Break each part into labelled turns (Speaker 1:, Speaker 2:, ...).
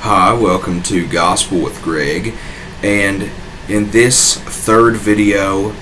Speaker 1: Hi, welcome to Gospel with Greg, and in this third video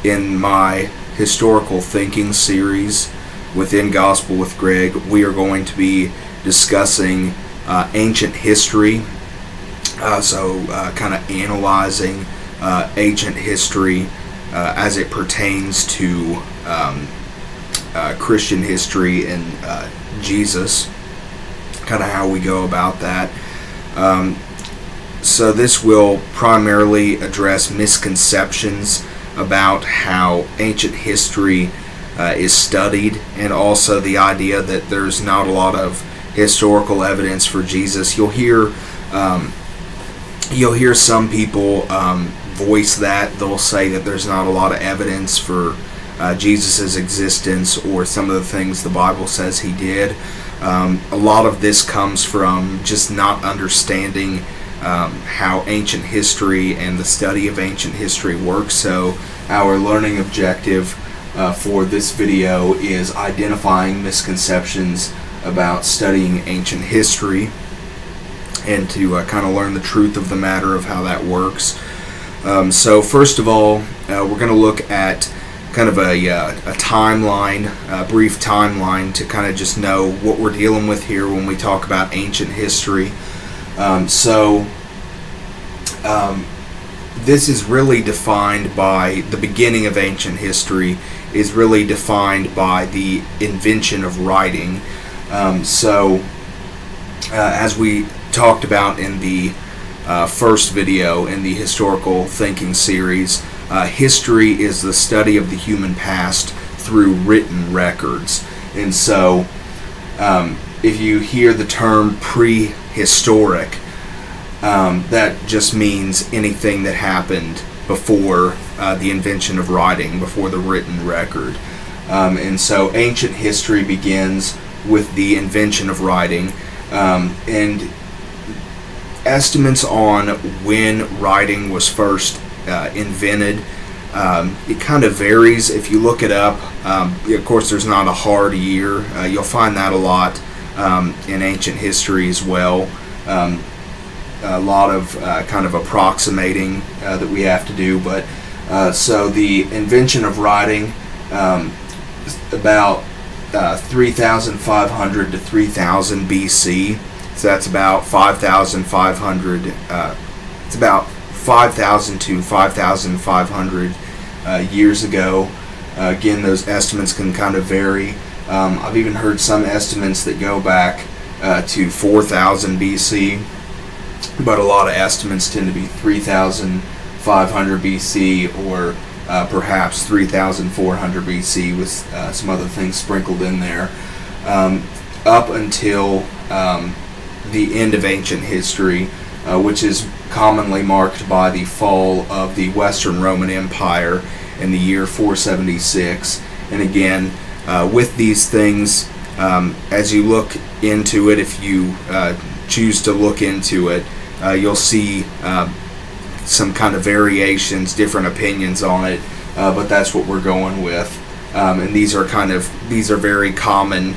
Speaker 1: in my historical thinking series within Gospel with Greg, we are going to be discussing ancient history, kind of analyzing ancient history as it pertains to Christian history and Jesus, kind of how we go about that. So this will primarily address misconceptions about how ancient history is studied, and also the idea that there's not a lot of historical evidence for Jesus. You'll hear some people voice that. They'll say that there's not a lot of evidence for Jesus' existence or some of the things the Bible says he did. A lot of this comes from just not understanding how ancient history and the study of ancient history works. So our learning objective for this video is identifying misconceptions about studying ancient history and to kind of learn the truth of the matter of how that works. So first of all, we're going to look at kind of a timeline, a brief timeline to kind of just know what we're dealing with here when we talk about ancient history. This is really defined by the beginning of ancient history is really defined by the invention of writing. As we talked about in the first video in the historical thinking series, history is the study of the human past through written records. And so if you hear the term prehistoric, that just means anything that happened before the invention of writing, before the written record. And so ancient history begins with the invention of writing, and estimates on when writing was first invented, it kind of varies. If you look it up, of course there's not a hard year. You'll find that a lot in ancient history as well. A lot of kind of approximating that we have to do, but so the invention of writing, about 3,500 to 3,000 BC. So that's about 5,500. It's about 5,000 to 5,500 years ago. Again, those estimates can kind of vary. I've even heard some estimates that go back to 4,000 BC, but a lot of estimates tend to be 3,500 BC or perhaps 3,400 BC with some other things sprinkled in there, up until the end of ancient history, which is commonly marked by the fall of the Western Roman Empire in the year 476. And again, with these things, as you look into it, if you choose to look into it, you'll see some kind of variations, different opinions on it, but that's what we're going with. And these are very common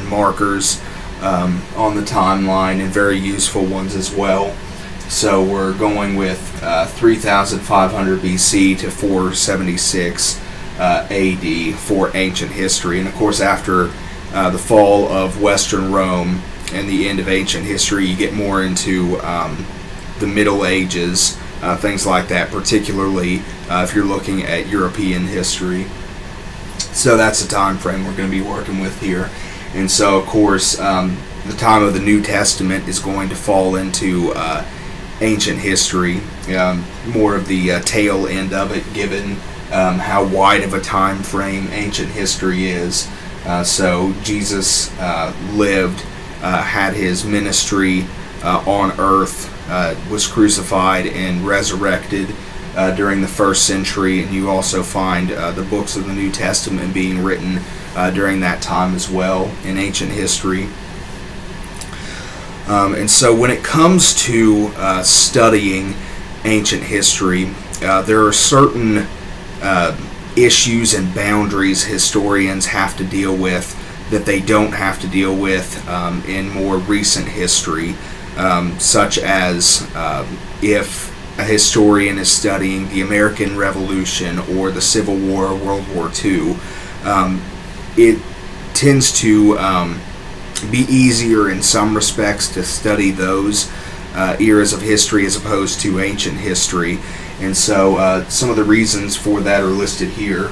Speaker 1: markers on the timeline, and very useful ones as well. So we're going with 3,500 BC to 476 AD for ancient history. And of course, after the fall of Western Rome and the end of ancient history, you get more into the Middle Ages, things like that, particularly if you're looking at European history. So that's the time frame we're going to be working with here. And so, of course, the time of the New Testament is going to fall into ancient history, more of the tail end of it, given how wide of a time frame ancient history is. So Jesus lived, had his ministry on earth, was crucified and resurrected during the first century, and you also find the books of the New Testament being written during that time as well in ancient history. And so when it comes to studying ancient history, there are certain issues and boundaries historians have to deal with that they don't have to deal with in more recent history, such as if a historian is studying the American Revolution or the Civil War or World War II, it tends to be easier in some respects to study those eras of history as opposed to ancient history. And so some of the reasons for that are listed here.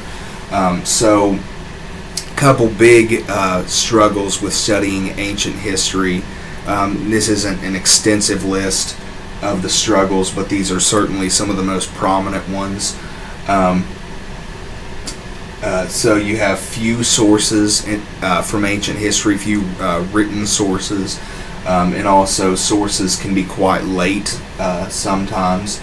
Speaker 1: So a couple big struggles with studying ancient history. This isn't an extensive list of the struggles, but these are certainly some of the most prominent ones. So you have few sources from ancient history, few written sources, and also sources can be quite late sometimes.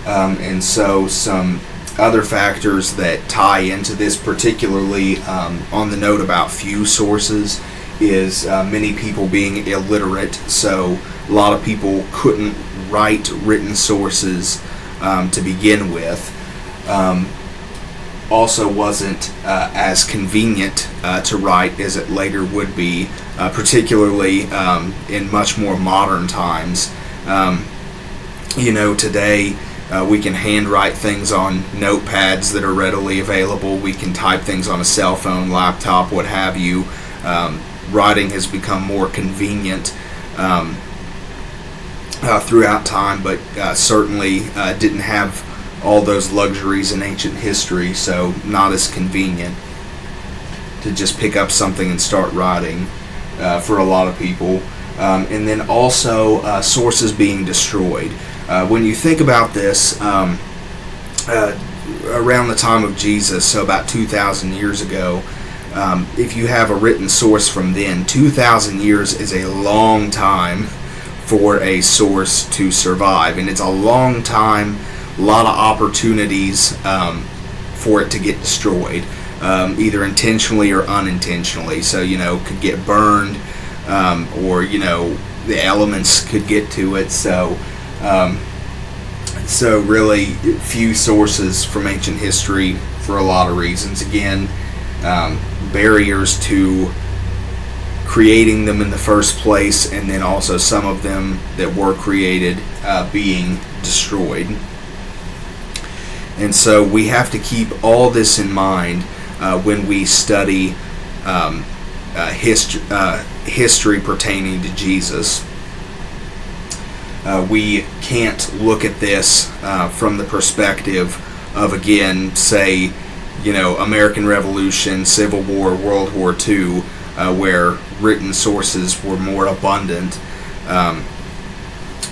Speaker 1: And so some other factors that tie into this, particularly on the note about few sources, is many people being illiterate. So a lot of people couldn't write written sources to begin with. Also wasn't as convenient to write as it later would be, particularly in much more modern times. Today we can handwrite things on notepads that are readily available. We can type things on a cell phone, laptop, what have you. Writing has become more convenient throughout time, but certainly didn't have all those luxuries in ancient history, so not as convenient to just pick up something and start writing for a lot of people. And then also sources being destroyed. When you think about this, around the time of Jesus, so about 2,000 years ago, if you have a written source from then, 2,000 years is a long time for a source to survive, and it's a long time, a lot of opportunities for it to get destroyed, either intentionally or unintentionally. So could get burned, or the elements could get to it. So really few sources from ancient history for a lot of reasons. Again, barriers to creating them in the first place, and then also some of them that were created being destroyed. And so we have to keep all this in mind when we study history pertaining to Jesus. We can't look at this from the perspective of, again, say, American Revolution, Civil War, World War II, where written sources were more abundant.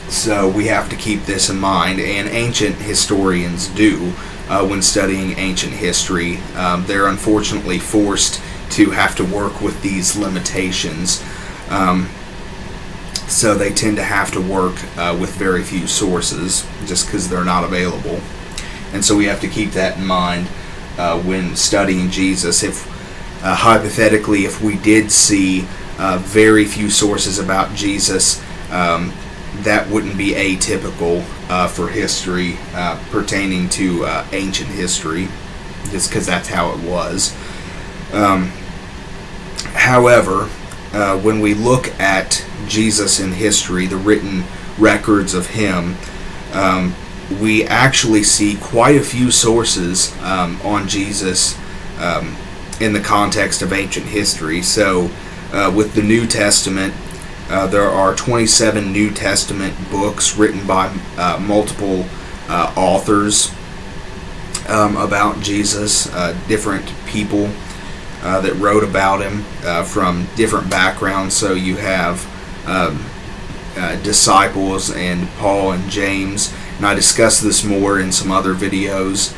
Speaker 1: So we have to keep this in mind, and ancient historians do when studying ancient history. They're unfortunately forced to have to work with these limitations. So they tend to have to work with very few sources just because they're not available. And so we have to keep that in mind when studying Jesus. If hypothetically, if we did see very few sources about Jesus, that wouldn't be atypical for history pertaining to ancient history, just because that's how it was. However, when we look at Jesus in history, the written records of him, we actually see quite a few sources on Jesus in the context of ancient history. So with the New Testament, there are 27 New Testament books written by multiple authors about Jesus, different people that wrote about him from different backgrounds. So you have disciples and Paul and James, and I discuss this more in some other videos,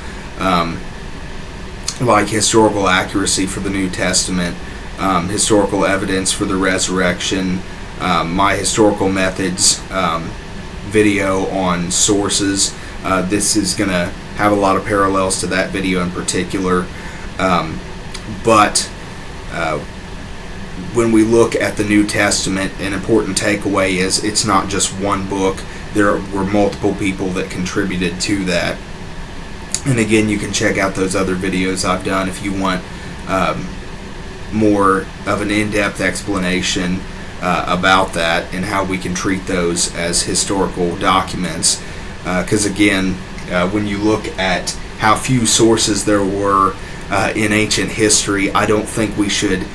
Speaker 1: like historical accuracy for the New Testament, historical evidence for the resurrection, my historical methods video on sources. This is going to have a lot of parallels to that video in particular, but when we look at the New Testament, an important takeaway is it's not just one book. There were multiple people that contributed to that. And again, you can check out those other videos I've done if you want more of an in-depth explanation about that and how we can treat those as historical documents. Because again, when you look at how few sources there were in ancient history, I don't think we should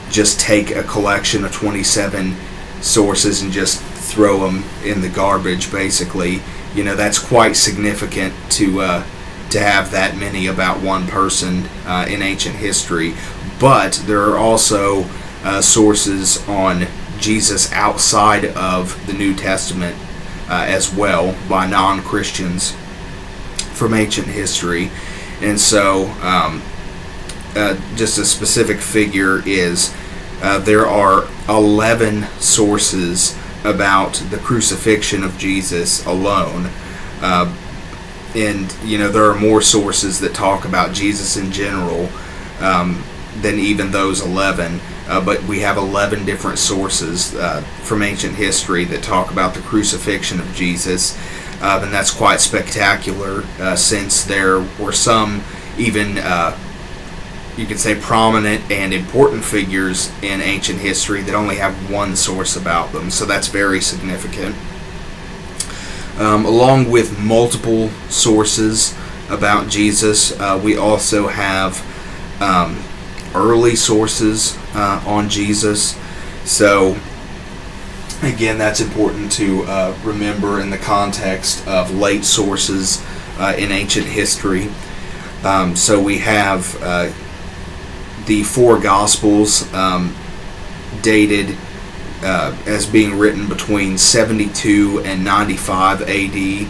Speaker 1: just take a collection of 27 sources and just throw them in the garbage, basically. You know, that's quite significant to have that many about one person in ancient history. But there are also sources on Jesus outside of the New Testament as well by non-Christians from ancient history. And so just a specific figure is there are 11 sources about the crucifixion of Jesus alone. And you know, there are more sources that talk about Jesus in general than even those 11, but we have 11 different sources from ancient history that talk about the crucifixion of Jesus, and that's quite spectacular, since there were some even you could say prominent and important figures in ancient history that only have one source about them, so that's very significant. Along with multiple sources about Jesus, we also have early sources on Jesus. So again, that's important to remember in the context of late sources in ancient history. So we have the four Gospels dated as being written between 72 and 95 AD.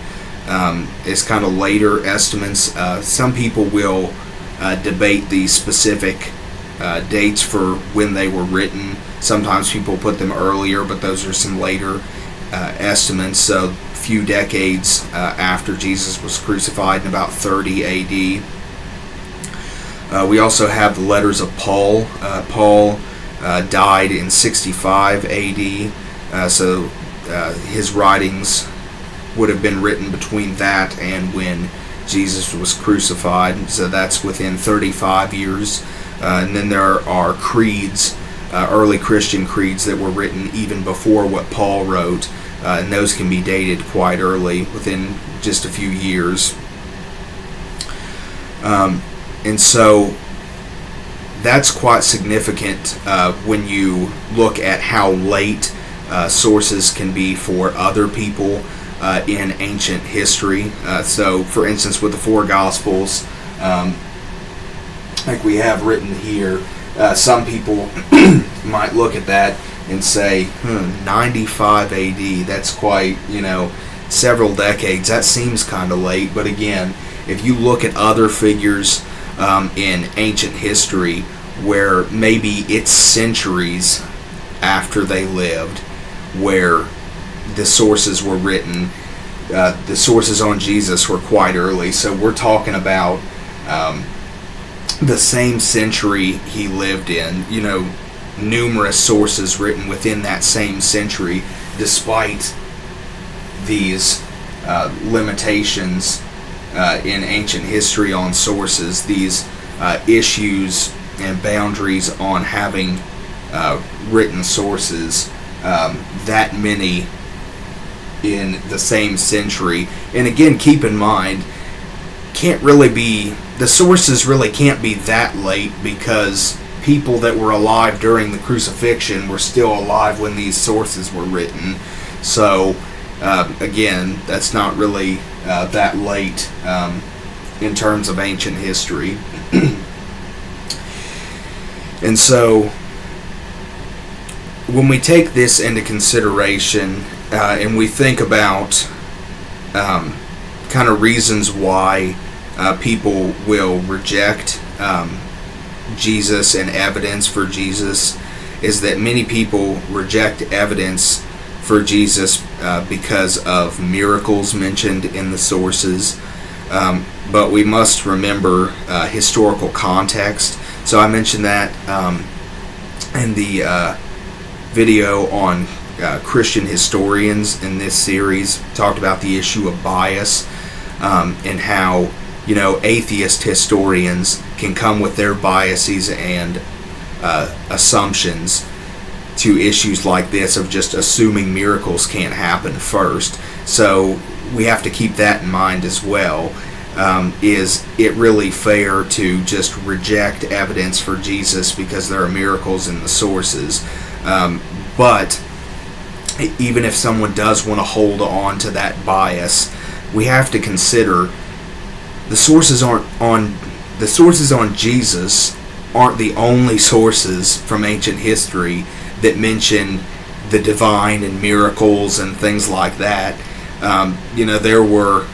Speaker 1: Is kind of later estimates. Some people will debate the specific dates for when they were written. Sometimes people put them earlier, but those are some later estimates. So a few decades after Jesus was crucified, in about 30 AD. We also have the letters of Paul. Paul died in 65 AD, so his writings would have been written between that and when Jesus was crucified, so that's within 35 years. And then there are creeds, early Christian creeds that were written even before what Paul wrote, and those can be dated quite early, within just a few years. And so that's quite significant when you look at how late sources can be for other people in ancient history. So for instance, with the four Gospels, like we have written here, some people might look at that and say, 95 AD, that's quite, you know, several decades. That seems kind of late. But again, if you look at other figures in ancient history where maybe it's centuries after they lived where the sources were written, the sources on Jesus were quite early. So we're talking about the same century he lived in, you know, numerous sources written within that same century, despite these limitations in ancient history on sources, these issues and boundaries on having written sources, that many in the same century. And again, keep in mind, the sources really can't be that late, because people that were alive during the crucifixion were still alive when these sources were written. So again, that's not really that late in terms of ancient history. And so when we take this into consideration and we think about kind of reasons why people will reject Jesus and evidence for Jesus, is that many people reject evidence for Jesus because of miracles mentioned in the sources. But we must remember historical context. So I mentioned that in the video on Christian historians in this series. Talked about the issue of bias and how, you know, atheist historians can come with their biases and assumptions to issues like this of just assuming miracles can't happen first. So we have to keep that in mind as well. Is it really fair to just reject evidence for Jesus because there are miracles in the sources? But even if someone does want to hold on to that bias, we have to consider the sources on Jesus aren't the only sources from ancient history that mention the divine and miracles and things like that. There were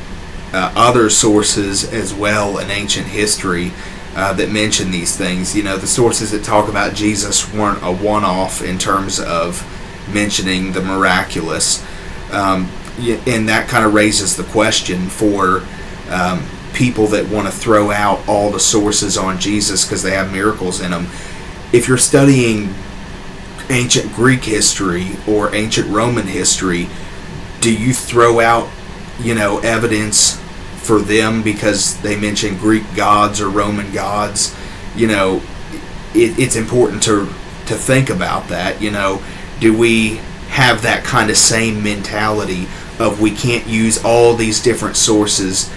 Speaker 1: other sources as well in ancient history that mention these things. The sources that talk about Jesus weren't a one-off in terms of mentioning the miraculous. And that kind of raises the question for people that want to throw out all the sources on Jesus because they have miracles in them. If you're studying ancient Greek history or ancient Roman history, do you throw out, evidence for them because they mention Greek gods or Roman gods? It's important to think about that. Do we have that kind of same mentality of we can't use all these different sources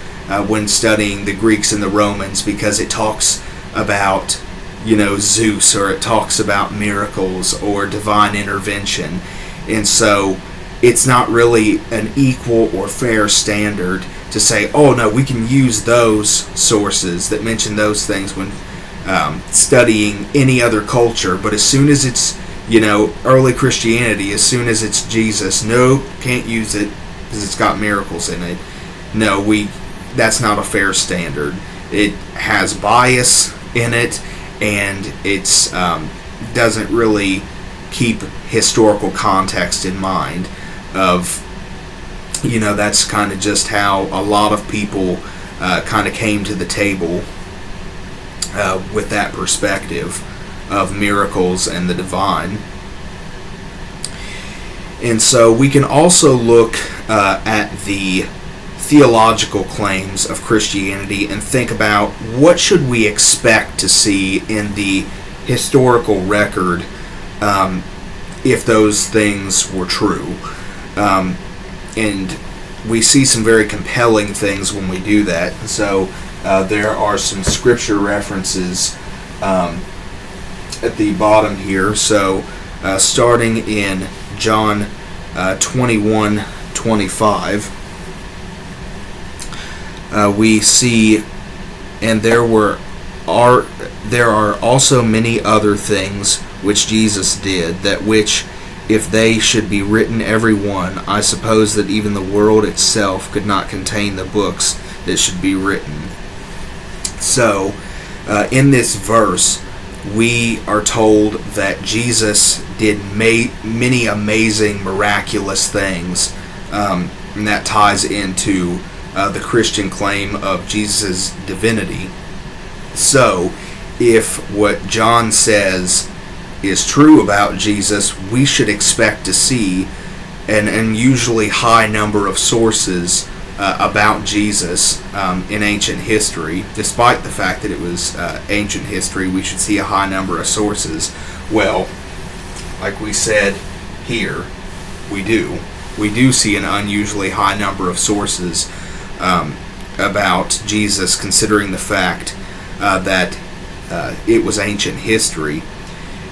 Speaker 1: when studying the Greeks and the Romans because it talks about Zeus, or it talks about miracles or divine intervention, and so it's not really an equal or fair standard to say, oh no, we can use those sources that mention those things when studying any other culture, but as soon as it's early Christianity, as soon as it's Jesus, no, can't use it because it's got miracles in it. No, that's not a fair standard. It has bias in it, and it's doesn't really keep historical context in mind of, that's kind of just how a lot of people kind of came to the table with that perspective of miracles and the divine. And so we can also look at the theological claims of Christianity and think about what should we expect to see in the historical record if those things were true. And we see some very compelling things when we do that. So there are some scripture references at the bottom here. So starting in John 21:25, we see, and there are also many other things which Jesus did, that which, if they should be written every one, I suppose that even the world itself could not contain the books that should be written. So, in this verse, we are told that Jesus did many amazing, miraculous things, and that ties into the Christian claim of Jesus' divinity. So, if what John says is true about Jesus, we should expect to see an unusually high number of sources about Jesus in ancient history. Despite the fact that it was ancient history, we should see a high number of sources. Well, like we said here, we do see an unusually high number of sources about Jesus, considering the fact that it was ancient history.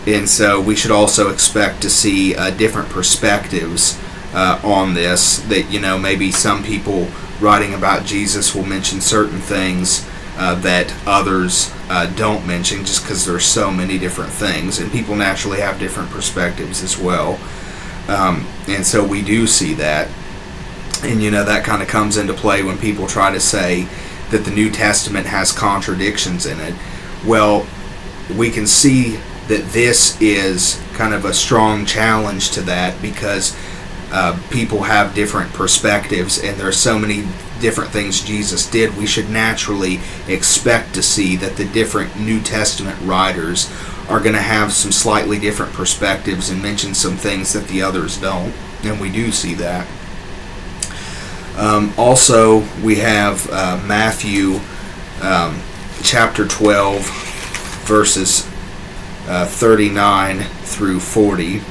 Speaker 1: And so we should also expect to see different perspectives on this, that maybe some people writing about Jesus will mention certain things that others don't mention, just because there's so many different things, and people naturally have different perspectives as well. And so we do see that, and that kind of comes into play when people try to say that the New Testament has contradictions in it. Well, we can see that this is kind of a strong challenge to that, because people have different perspectives, and there are so many different things Jesus did. We should naturally expect to see that the different New Testament writers are going to have some slightly different perspectives and mention some things that the others don't, and we do see that. Also, we have Matthew chapter 12, verses 39 through 40.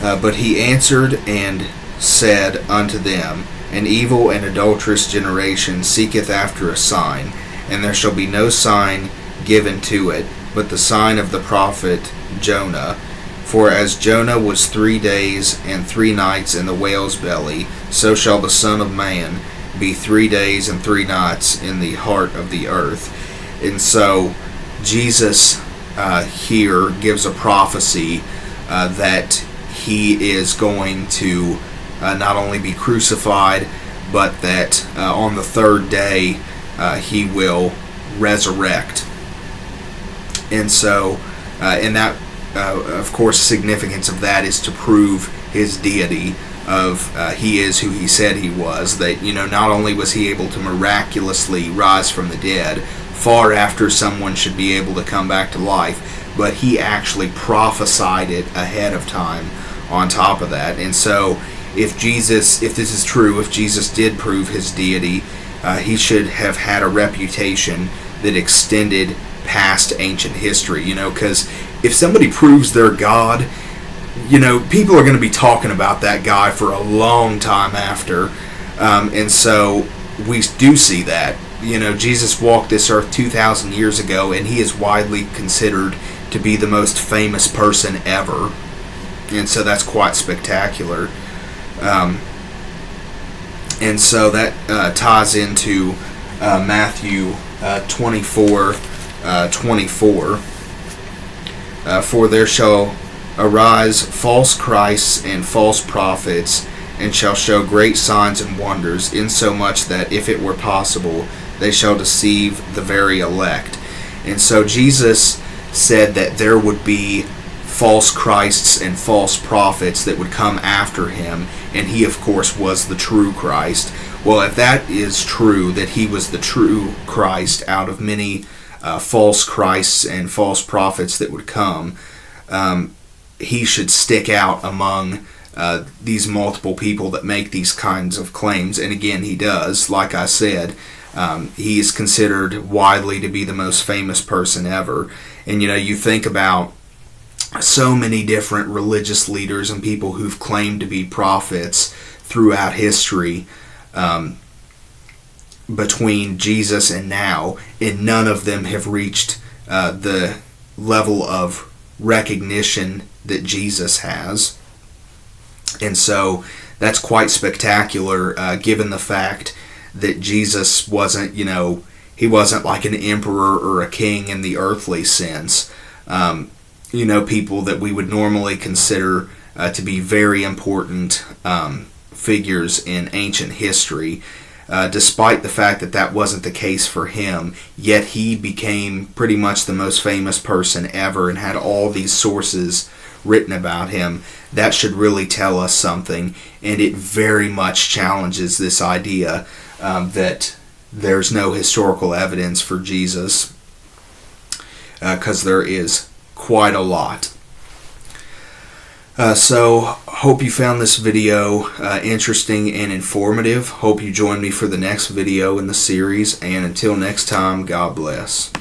Speaker 1: But he answered and said unto them, An evil and adulterous generation seeketh after a sign, and there shall be no sign given to it, but the sign of the prophet Jonah. For as Jonah was 3 days and 3 nights in the whale's belly, so shall the Son of Man be 3 days and 3 nights in the heart of the earth. And so Jesus here gives a prophecy that he is going to not only be crucified, but that on the 3rd day he will resurrect. And so, and that, of course, significance of that is to prove his deity of he is who he said he was. That, you know, not only was he able to miraculously rise from the dead far after someone should be able to come back to life, but he actually prophesied it ahead of time on top of that. And so if this is true, if Jesus did prove his deity, he should have had a reputation that extended past ancient history, you know, because if somebody proves they're God, you know, people are going to be talking about that guy for a long time after. And so we do see that. You know, Jesus walked this earth 2,000 years ago, and he is widely considered to be the most famous person ever. And so that's quite spectacular. And so that ties into Matthew 24:24. For there shall arise false Christs and false prophets, and shall show great signs and wonders, insomuch that, if it were possible, they shall deceive the very elect. And so Jesus said that there would be false Christs and false prophets that would come after him, and he, of course, was the true Christ. Well, if that is true, that he was the true Christ out of many false Christs and false prophets that would come, he should stick out among these multiple people that make these kinds of claims. And again, he does. Like I said, he is considered widely to be the most famous person ever. And, you know, you think about so many different religious leaders and people who've claimed to be prophets throughout history, between Jesus and now, and none of them have reached the level of recognition that Jesus has. And so that's quite spectacular, given the fact that Jesus wasn't, you know, he wasn't like an emperor or a king in the earthly sense. You know, people that we would normally consider to be very important figures in ancient history. Despite the fact that that wasn't the case for him, yet he became pretty much the most famous person ever and had all these sources written about him. That should really tell us something, and it very much challenges this idea that there's no historical evidence for Jesus, because there is quite a lot. So, hope you found this video interesting and informative. Hope you join me for the next video in the series, and until next time, God bless.